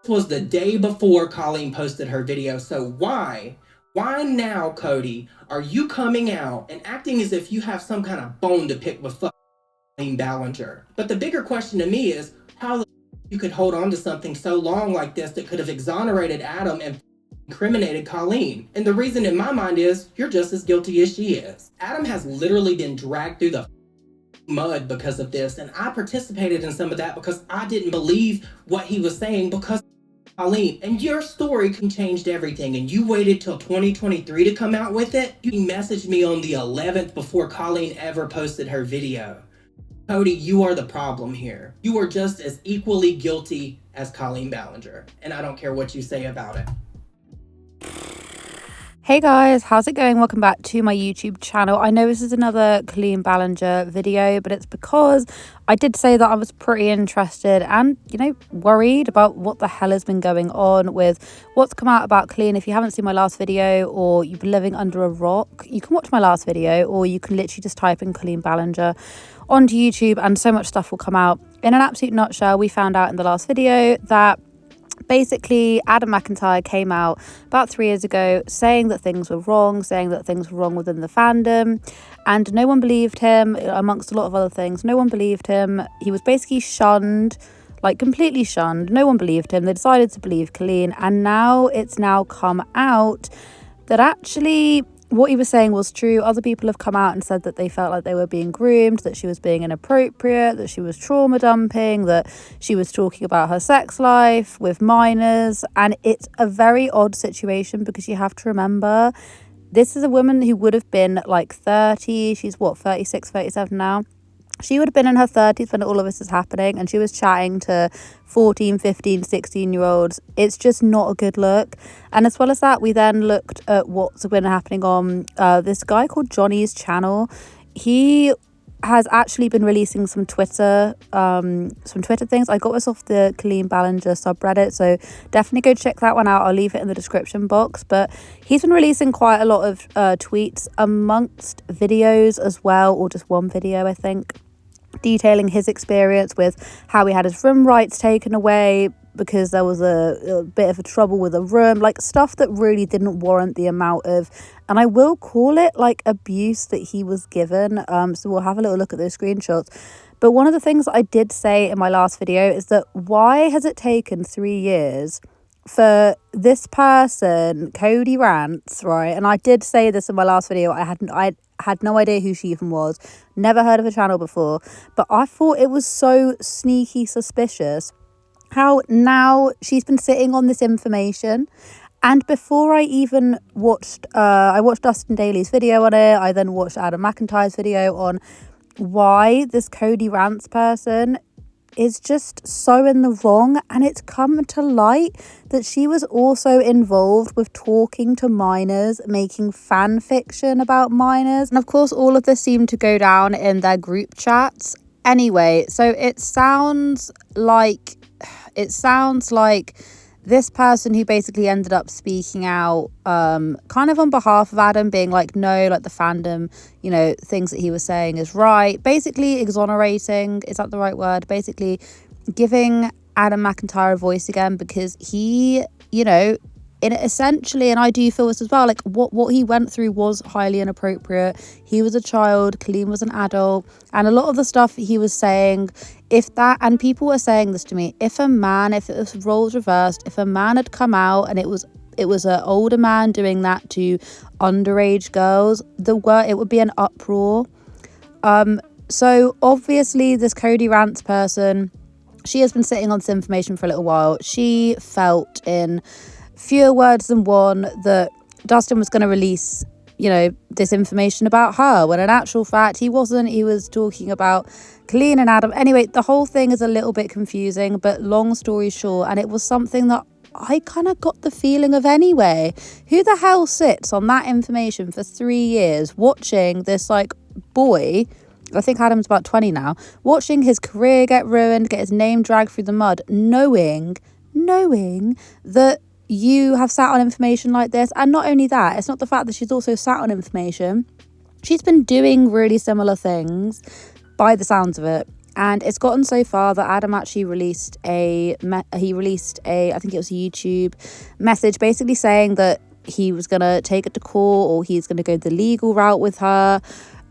was the day before Colleen posted her video. So why now, Cody, are you coming out and acting as if you have some kind of bone to pick with Colleen Ballinger? But the bigger question to me is how you could hold on to something so long like this that could have exonerated Adam and incriminated Colleen. And the reason in my mind is you're just as guilty as she is. Adam has literally been dragged through the mud because of this, and I participated in some of that because I didn't believe what he was saying because Colleen, and your story changed everything, and you waited till 2023 to come out with it. You messaged me on the 11th before Colleen ever posted her video. Cody, you are the problem here. You are just as equally guilty as Colleen Ballinger, and I don't care what you say about it. Hey guys, how's it going? Welcome back to my YouTube channel. I know this is another Colleen Ballinger video, but it's because I did say that I was pretty interested and, worried about what the hell has been going on with what's come out about Colleen. If you haven't seen my last video or you've been living under a rock, you can watch my last video, or you can literally just type in Colleen Ballinger onto YouTube and so much stuff will come out. In an absolute nutshell, we found out in the last video that basically Adam McIntyre came out about 3 years ago saying that things were wrong, within the fandom, and no one believed him, amongst a lot of other things. No one believed him. He was basically shunned, like completely shunned. No one believed him. They decided to believe Colleen, and now it's come out that actually what he was saying was true. Other people have come out and said that they felt like they were being groomed, that she was being inappropriate, that she was trauma dumping, that she was talking about her sex life with minors. And it's a very odd situation because you have to remember, this is a woman who would have been like 30. She's 36, 37 now. She would have been in her 30s when all of this is happening, and she was chatting to 14, 15, 16-year-olds. It's just not a good look. And as well as that, we then looked at what's been happening on this guy called Johnny's channel. He has actually been releasing some Twitter things. I got this off the Colleen Ballinger subreddit, so definitely go check that one out. I'll leave it in the description box. But he's been releasing quite a lot of tweets amongst videos as well, or just one video, I think, detailing his experience with how he had his room rights taken away because there was a bit of a trouble with a room, like stuff that really didn't warrant the amount of, and I will call it like abuse that he was given. So we'll have a little look at those screenshots. But one of the things I did say in my last video is that why has it taken 3 years for this person, Cody Rants, right? And I did say this in my last video. I had no idea who she even was, never heard of her channel before, but I thought it was so sneaky suspicious how now she's been sitting on this information. And before I even watched Dustin Daly's video on it, I then watched Adam McIntyre's video on why this Cody Rants person is just so in the wrong. And it's come to light that she was also involved with talking to minors, making fan fiction about minors. And of course, all of this seemed to go down in their group chats. Anyway, so it sounds like this person who basically ended up speaking out kind of on behalf of Adam, being like, no, like the fandom, things that he was saying is right. Basically exonerating, is that the right word? Basically giving Adam McIntyre a voice again, because he, essentially, and I do feel this as well, like what he went through was highly inappropriate. He was a child, Colleen was an adult, and a lot of the stuff he was saying, and people were saying this to me, if it was roles reversed, if a man had come out and it was an older man doing that to underage girls, it would be an uproar. So obviously this Cody Rants person, she has been sitting on this information for a little while. She felt in fewer words than one that Dustin was going to release, this information about her, when in actual fact he wasn't. He was talking about Colleen and Adam. Anyway, the whole thing is a little bit confusing, but long story short, and it was something that I kind of got the feeling of anyway. Who the hell sits on that information for 3 years watching this boy, I think Adam's about 20 now, watching his career get ruined, get his name dragged through the mud, knowing that you have sat on information like this? And not only that, it's not the fact that she's also sat on information. She's been doing really similar things by the sounds of it. And it's gotten so far that Adam actually released I think it was a YouTube message basically saying that he was going to take it to court, or he's going to go the legal route with her.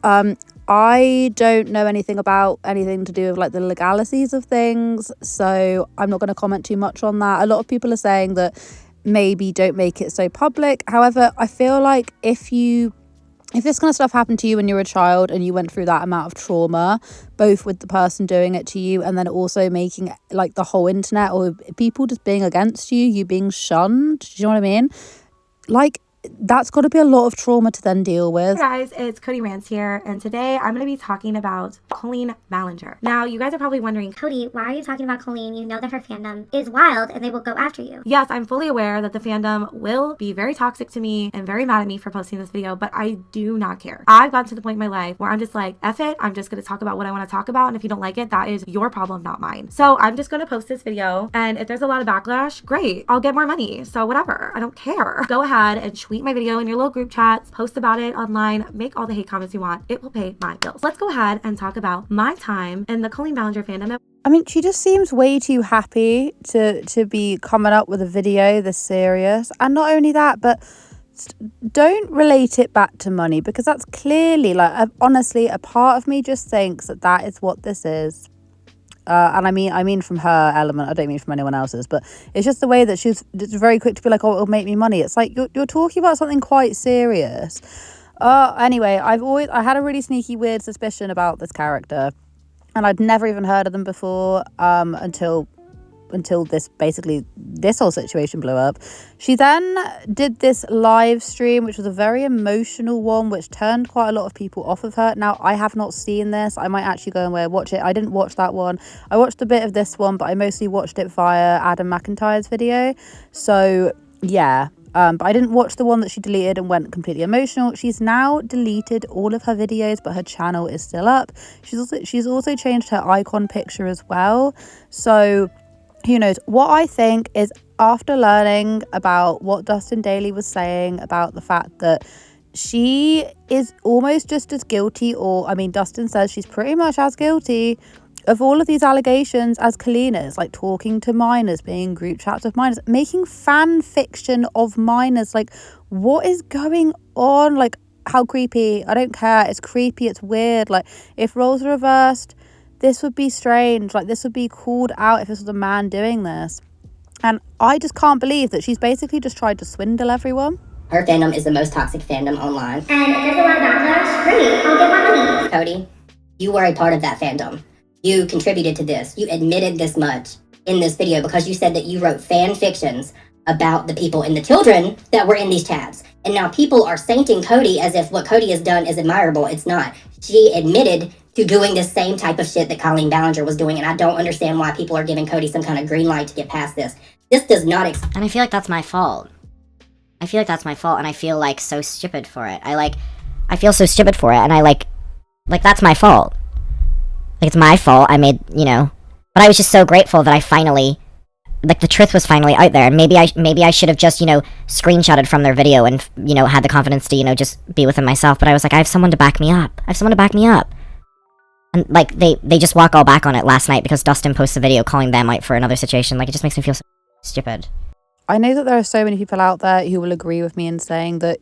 I don't know anything about anything to do with like the legalities of things, so I'm not going to comment too much on that. A lot of people are saying that maybe don't make it so public. However, I feel like if this kind of stuff happened to you when you were a child and you went through that amount of trauma, both with the person doing it to you and then also making like the whole internet or people just being against you, you being shunned, do you know what I mean? Like, that's got to be a lot of trauma to then deal with. Hey guys, it's Cody Rants here, and today I'm going to be talking about Colleen Ballinger. Now, you guys are probably wondering, Cody, why are you talking about Colleen? You know that her fandom is wild and they will go after you. Yes, I'm fully aware that the fandom will be very toxic to me and very mad at me for posting this video, but I do not care. I've gotten to the point in my life where I'm just like, F it, I'm just going to talk about what I want to talk about, and if you don't like it, that is your problem, not mine. So I'm just going to post this video, and if there's a lot of backlash, great, I'll get more money. So whatever, I don't care. Go ahead and tweet my video in your little group chats, post about it online, make all the hate comments you want. It will pay my bills. Let's go ahead and talk about my time in the Colleen Ballinger fandom. I mean, she just seems way too happy to be coming up with a video this serious. And not only that, but don't relate it back to money, because that's clearly, like, honestly, a part of me just thinks that is what this is. And I mean from her element, I don't mean from anyone else's, but it's just the way that she's just very quick to be like, oh, it'll make me money. It's like you're talking about something quite serious. Anyway, I had a really sneaky weird suspicion about this character, and I'd never even heard of them before until this whole situation blew up. She then did this live stream, which was a very emotional one, which turned quite a lot of people off of her. Now, I have not seen this. I might actually go and watch it. I didn't watch that one. I watched a bit of this one, but I mostly watched it via Adam McIntyre's video. So, yeah. But I didn't watch the one that she deleted and went completely emotional. She's now deleted all of her videos, but her channel is still up. She's also changed her icon picture as well. So who knows? What I think is, after learning about what Dustin Daly was saying about the fact that she is almost just as guilty, or I mean, Dustin says she's pretty much as guilty of all of these allegations as Colleen is, like talking to minors, being in group chats with minors, making fan fiction of minors. Like, what is going on? Like, how creepy? I don't care. It's creepy. It's weird. Like, if roles are reversed, this would be strange. Like, this would be called out if this was a man doing this. And I just can't believe that she's basically just tried to swindle everyone. Her fandom is the most toxic fandom online. And if there's a lot of backlash, great, I'll get my money. Cody, you were a part of that fandom. You contributed to this. You admitted this much in this video because you said that you wrote fan fictions about the people and the children that were in these chats. And now people are sainting Cody as if what Cody has done is admirable. It's not. She admitted to doing the same type of shit that Colleen Ballinger was doing, and I don't understand why people are giving Cody some kind of green light to get past this. This does not and I feel like that's my fault. I feel like that's my fault, and I feel like so stupid for it. I feel so stupid for it, and I like that's my fault. Like, it's my fault. I made, but I was just so grateful that I finally, like, the truth was finally out there. And maybe I should have just, screenshotted from their video and, had the confidence to, just be within myself. But I was like, I have someone to back me up. And, like, they just walk all back on it last night because Dustin posted a video calling them out for another situation. Like, it just makes me feel so stupid. I know that there are so many people out there who will agree with me in saying that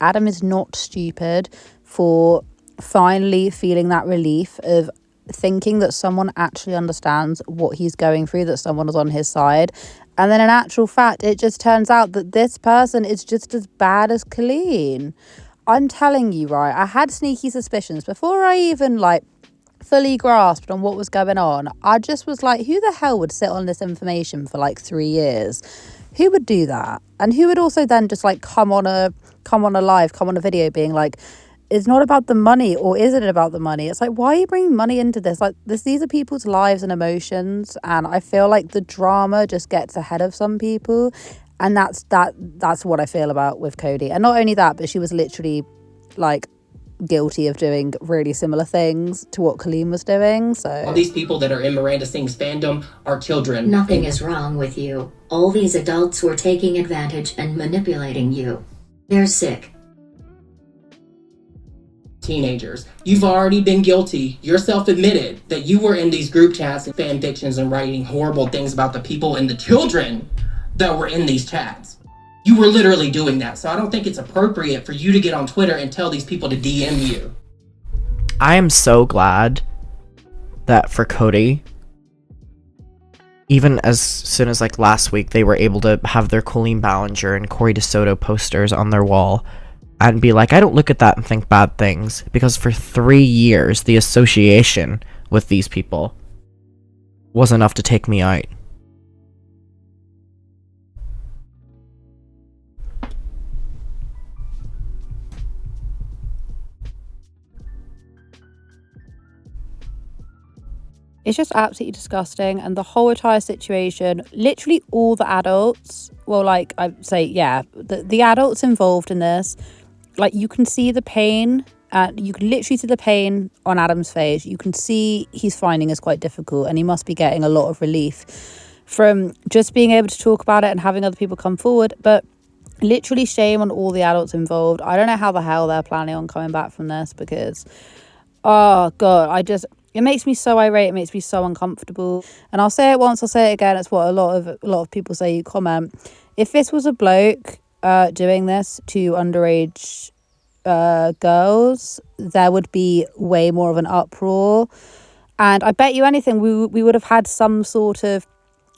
Adam is not stupid for finally feeling that relief of thinking that someone actually understands what he's going through, that someone is on his side. And then in actual fact, it just turns out that this person is just as bad as Colleen. I'm telling you, right, I had sneaky suspicions before I even fully grasped on what was going on. I just was like, who the hell would sit on this information for 3 years? Who would do that? And who would also then just come on a video being like, it's not about the money, or is it about the money? It's like, why are you bringing money into this? These are people's lives and emotions, and I feel like the drama just gets ahead of some people, and that's what I feel about with Cody. And not only that, but she was literally guilty of doing really similar things to what Colleen was doing. So all these people that are in Miranda Sings fandom are children. Nothing is wrong with you. All these adults were taking advantage and manipulating you. They're sick. teenagers. You've already been guilty. Yourself admitted that you were in these group chats and fan fictions and writing horrible things about the people and the children that were in these chats. You were literally doing that. So I don't think it's appropriate for you to get on Twitter and tell these people to DM you. I am so glad that for Cody, even as soon as like last week, they were able to have their Colleen Ballinger and Corey DeSoto posters on their wall and be like, I don't look at that and think bad things, because for 3 years, the association with these people was enough to take me out. It's just absolutely disgusting. And the whole entire situation, literally all the adults, well, like I'd say, yeah, the adults involved in this, like you can see the pain. You can literally see the pain on Adam's face. You can see he's finding this quite difficult, and he must be getting a lot of relief from just being able to talk about it and having other people come forward. But literally shame on all the adults involved. I don't know how the hell they're planning on coming back from this, because, oh God, it makes me so irate. It makes me so uncomfortable. And I'll say it once, I'll say it again. It's what a lot of people say. You comment, if this was a bloke doing this to underage girls, there would be way more of an uproar. And I bet you anything, we would have had some sort of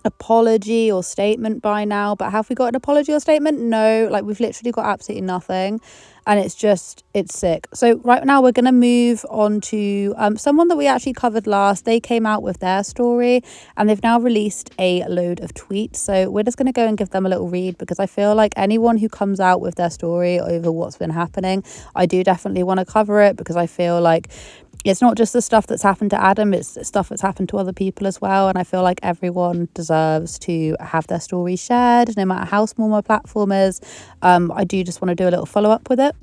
apology or statement by now. But have we got an apology or statement? No, like we've literally got absolutely nothing. And it's sick. So right now we're going to move on to someone that we actually covered last. They came out with their story and they've now released a load of tweets. So we're just going to go and give them a little read, because I feel like anyone who comes out with their story over what's been happening, I do definitely want to cover it, because I feel like it's not just the stuff that's happened to Adam, it's stuff that's happened to other people as well. And I feel like everyone deserves to have their story shared, no matter how small my platform is. I do just want to do a little follow-up with it.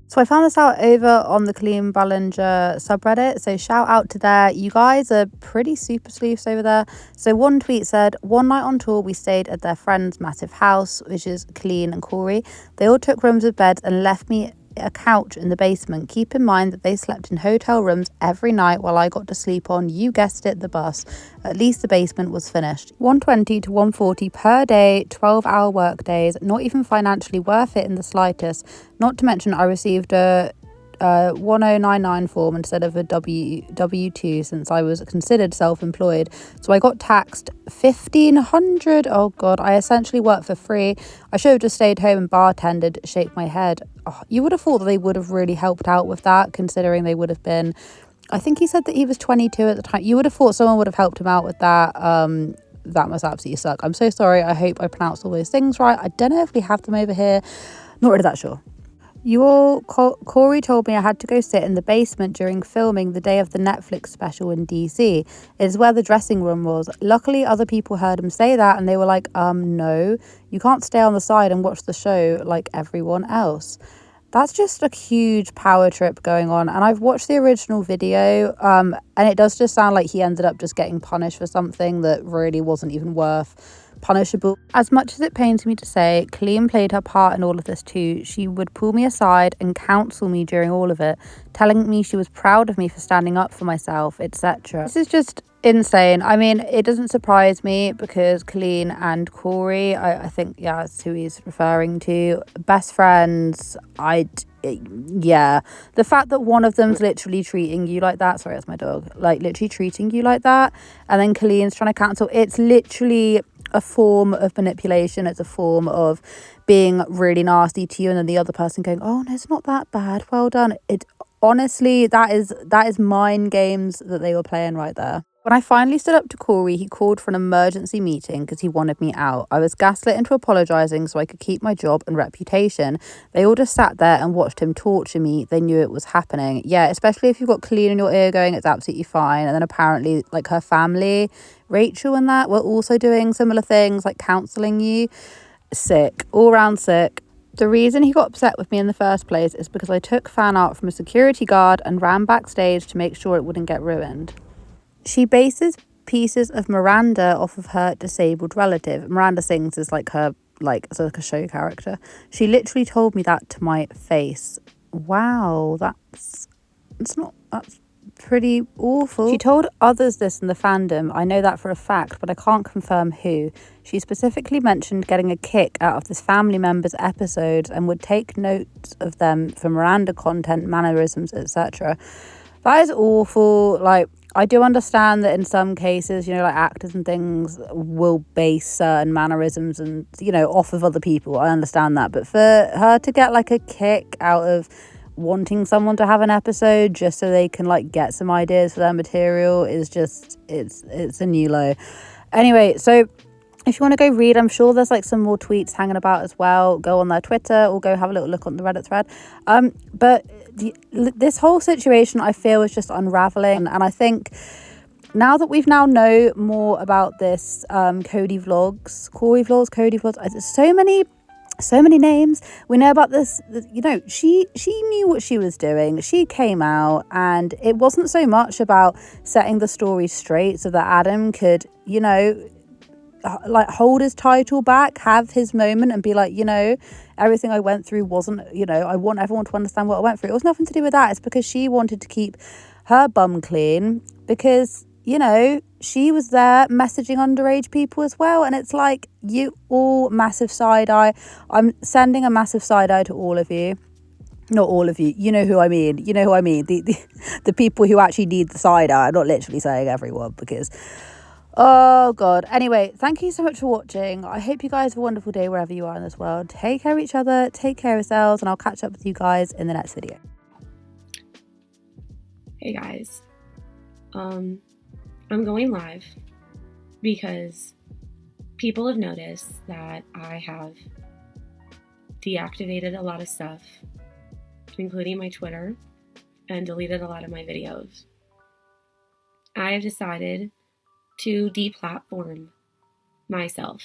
So I found this out over on the Colleen Ballinger subreddit. So shout out to there. You guys are pretty super sleuths over there. So one tweet said, one night on tour, we stayed at their friend's massive house, which is Colleen and Corey. They all took rooms with beds and left me a couch in the basement. Keep in mind that they slept in hotel rooms every night while I got to sleep on, you guessed it, the bus. At least the basement was finished. 120 to 140 per day, 12-hour work days, not even financially worth it in the slightest. Not to mention I received a 1099 form instead of a W2 since I was considered self-employed. So I got taxed $1,500. Oh God, I essentially worked for free. I should have just stayed home and bartended, shake my head. Oh, you would have thought that they would have really helped out with that, considering they would have been, I think he said that he was 22 at the time. You would have thought someone would have helped him out with that. That must absolutely suck. I'm so sorry. I hope I pronounced all those things right. I don't know if we have them over here. Not really that sure. Corey told me I had to go sit in the basement during filming the day of the Netflix special in DC. It is where the dressing room was. Luckily, other people heard him say that and they were like, no, you can't stay on the side and watch the show like everyone else. That's just a huge power trip going on. And I've watched the original video and it does just sound like he ended up just getting punished for something that really wasn't even worth punishable. As much as it pains me to say, Colleen played her part in all of this too. She would pull me aside and counsel me during all of it, telling me she was proud of me for standing up for myself, etc. This is just insane. I mean, it doesn't surprise me because Colleen and Corey, I think, yeah, that's who he's referring to, best friends. Yeah, the fact that one of them's literally treating you like that, sorry, that's my dog, like literally treating you like that, and then Colleen's trying to cancel, it's literally a form of manipulation. It's a form of being really nasty to you, and then the other person going, oh no, it's not that bad, well done. It honestly, that is mind games that they were playing right there. When I finally stood up to Corey, he called for an emergency meeting because he wanted me out. I was gaslit into apologising so I could keep my job and reputation. They all just sat there and watched him torture me. They knew it was happening. Yeah, especially if you've got Colleen in your ear going, it's absolutely fine. And then apparently, like, her family, Rachel and that, were also doing similar things, like counselling you. Sick. All round sick. The reason he got upset with me in the first place is because I took fan art from a security guard and ran backstage to make sure it wouldn't get ruined. She bases pieces of Miranda off of her disabled relative. Miranda Sings is like her, like, it's like a show character. She literally told me that to my face. Wow, that's That's pretty awful. She told others this in the fandom. I know that for a fact, but I can't confirm who. She specifically mentioned getting a kick out of this family member's episodes and would take notes of them for Miranda content, mannerisms, etc. That is awful. Like, I do understand that in some cases, like actors and things will base certain mannerisms and, off of other people. I understand that. But for her to get like a kick out of wanting someone to have an episode just so they can like get some ideas for their material is just, it's a new low. Anyway, so if you want to go read, I'm sure there's like some more tweets hanging about as well. Go on their Twitter or go have a little look on the Reddit thread. But this whole situation I feel is just unraveling, and I think now that we've now know more about this Cody vlogs, there's so many names. We know about this, she knew what she was doing. She came out, and it wasn't so much about setting the story straight so that Adam could, like hold his title back, have his moment and be like, everything I went through wasn't, I want everyone to understand what I went through. It was nothing to do with that. It's because she wanted to keep her bum clean because, she was there messaging underage people as well. And it's like, you all massive side eye. I'm sending a massive side eye to all of you. Not all of you. You know who I mean. The people who actually need the side eye. I'm not literally saying everyone because... Oh, God. Anyway, thank you so much for watching. I hope you guys have a wonderful day wherever you are in this world. Take care of each other. Take care of yourselves. And I'll catch up with you guys in the next video. Hey, guys. I'm going live because people have noticed that I have deactivated a lot of stuff, including my Twitter, and deleted a lot of my videos. I have decided to deplatform myself.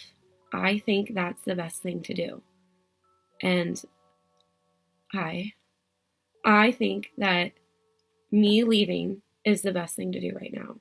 I think that's the best thing to do. And I think that me leaving is the best thing to do right now.